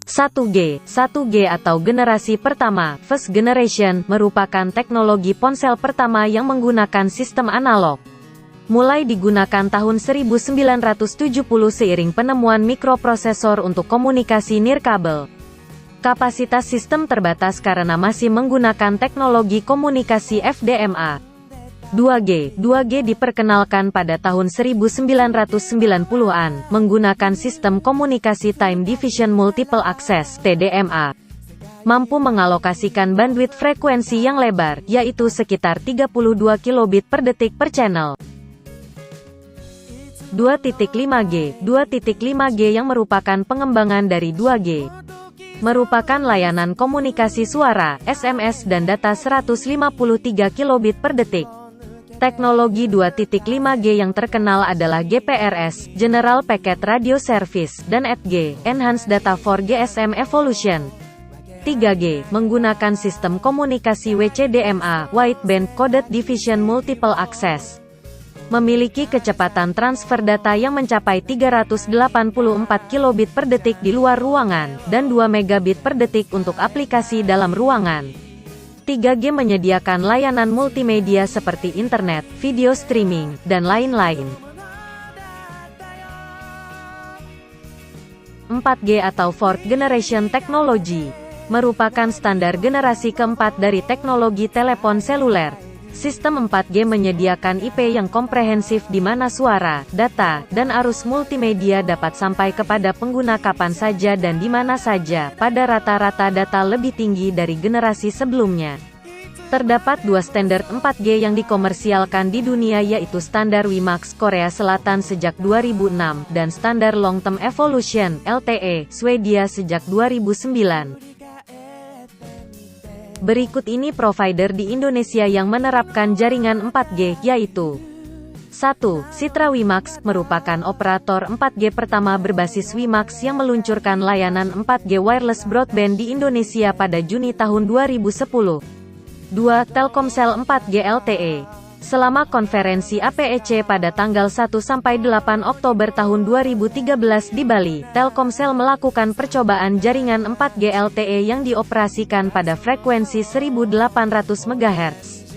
1G. 1G atau generasi pertama, First Generation, merupakan teknologi ponsel pertama yang menggunakan sistem analog. Mulai digunakan tahun 1970 seiring penemuan mikroprosesor untuk komunikasi nirkabel. Kapasitas sistem terbatas karena masih menggunakan teknologi komunikasi FDMA. 2G. 2G diperkenalkan pada tahun 1990-an, menggunakan sistem komunikasi Time Division Multiple Access (TDMA). Mampu mengalokasikan bandwidth frekuensi yang lebar, yaitu sekitar 32 kilobit per detik per channel. 2.5G. 2.5G yang merupakan pengembangan dari 2G. Merupakan layanan komunikasi suara, SMS dan data 153 kilobit per detik. Teknologi 2.5G yang terkenal adalah GPRS, General Packet Radio Service, dan EDG, Enhanced Data for GSM Evolution. 3G, menggunakan sistem komunikasi WCDMA, Wideband Coded Division Multiple Access. Memiliki kecepatan transfer data yang mencapai 384 kilobit per detik di luar ruangan, dan 2 megabit per detik untuk aplikasi dalam ruangan. 3G menyediakan layanan multimedia seperti internet, video streaming, dan lain-lain. 4G atau Fourth Generation Technology merupakan standar generasi keempat dari teknologi telepon seluler. Sistem 4G menyediakan IP yang komprehensif di mana suara, data, dan arus multimedia dapat sampai kepada pengguna kapan saja dan di mana saja, pada rata-rata data lebih tinggi dari generasi sebelumnya. Terdapat dua standar 4G yang dikomersialkan di dunia yaitu standar WiMAX Korea Selatan sejak 2006, dan standar Long Term Evolution, LTE, Swedia sejak 2009. Berikut ini provider di Indonesia yang menerapkan jaringan 4G, yaitu 1. Citra WiMAX, merupakan operator 4G pertama berbasis WiMAX yang meluncurkan layanan 4G wireless broadband di Indonesia pada Juni tahun 2010. 2. Telkomsel 4G LTE. Selama konferensi APEC pada tanggal 1-8 Oktober tahun 2013 di Bali, Telkomsel melakukan percobaan jaringan 4G LTE yang dioperasikan pada frekuensi 1800 MHz.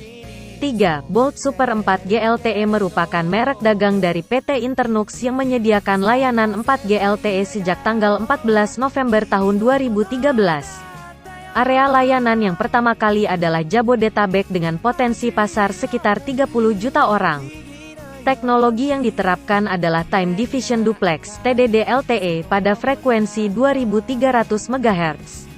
3. Bolt Super 4G LTE merupakan merek dagang dari PT Internux yang menyediakan layanan 4G LTE sejak tanggal 14 November tahun 2013. Area layanan yang pertama kali adalah Jabodetabek dengan potensi pasar sekitar 30 juta orang. Teknologi yang diterapkan adalah Time Division Duplex (TDD LTE) pada frekuensi 2300 MHz.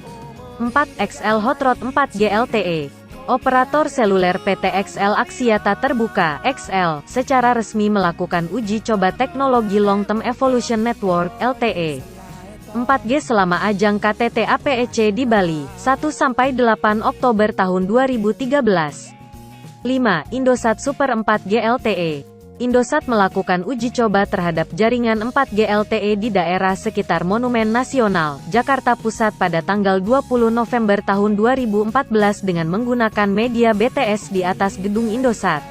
4. XL Hot Rod 4G LTE. Operator seluler PT XL Axiata Terbuka (XL) secara resmi melakukan uji coba teknologi Long Term Evolution Network (LTE). 4G selama ajang KTT APEC di Bali, 1-8 Oktober tahun 2013. 5. Indosat Super 4G LTE. Indosat melakukan uji coba terhadap jaringan 4G LTE di daerah sekitar Monumen Nasional, Jakarta Pusat pada tanggal 20 November tahun 2014 dengan menggunakan media BTS di atas gedung Indosat.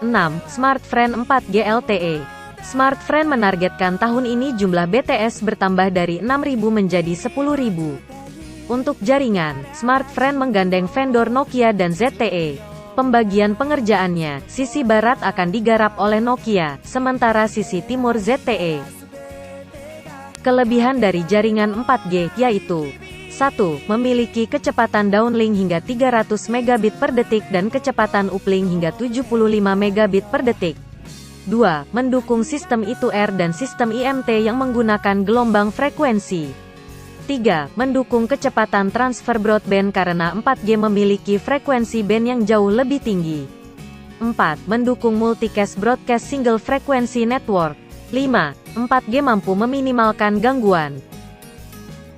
6. Smartfren 4G LTE. Smartfren menargetkan tahun ini jumlah BTS bertambah dari 6.000 menjadi 10.000. Untuk jaringan, Smartfren menggandeng vendor Nokia dan ZTE. Pembagian pengerjaannya, sisi barat akan digarap oleh Nokia, sementara sisi timur ZTE. Kelebihan dari jaringan 4G, yaitu 1. Memiliki kecepatan downlink hingga 300 megabit per detik dan kecepatan uplink hingga 75 megabit per detik. 2. Mendukung sistem I2R dan sistem IMT yang menggunakan gelombang frekuensi. 3. Mendukung kecepatan transfer broadband karena 4G memiliki frekuensi band yang jauh lebih tinggi. 4. Mendukung multicast broadcast single frequency network. 5. 4G mampu meminimalkan gangguan.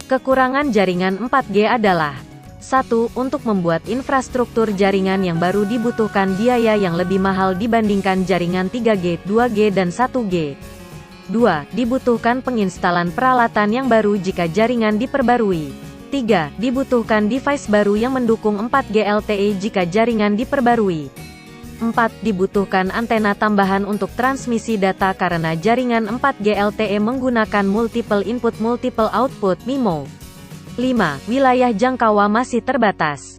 Kekurangan jaringan 4G adalah 1. Untuk membuat infrastruktur jaringan yang baru dibutuhkan biaya yang lebih mahal dibandingkan jaringan 3G, 2G dan 1G. 2. Dibutuhkan penginstalan peralatan yang baru jika jaringan diperbarui. 3. Dibutuhkan device baru yang mendukung 4G LTE jika jaringan diperbarui. 4. Dibutuhkan antena tambahan untuk transmisi data karena jaringan 4G LTE menggunakan Multiple Input Multiple Output (MIMO). 5. Wilayah jangkauan masih terbatas.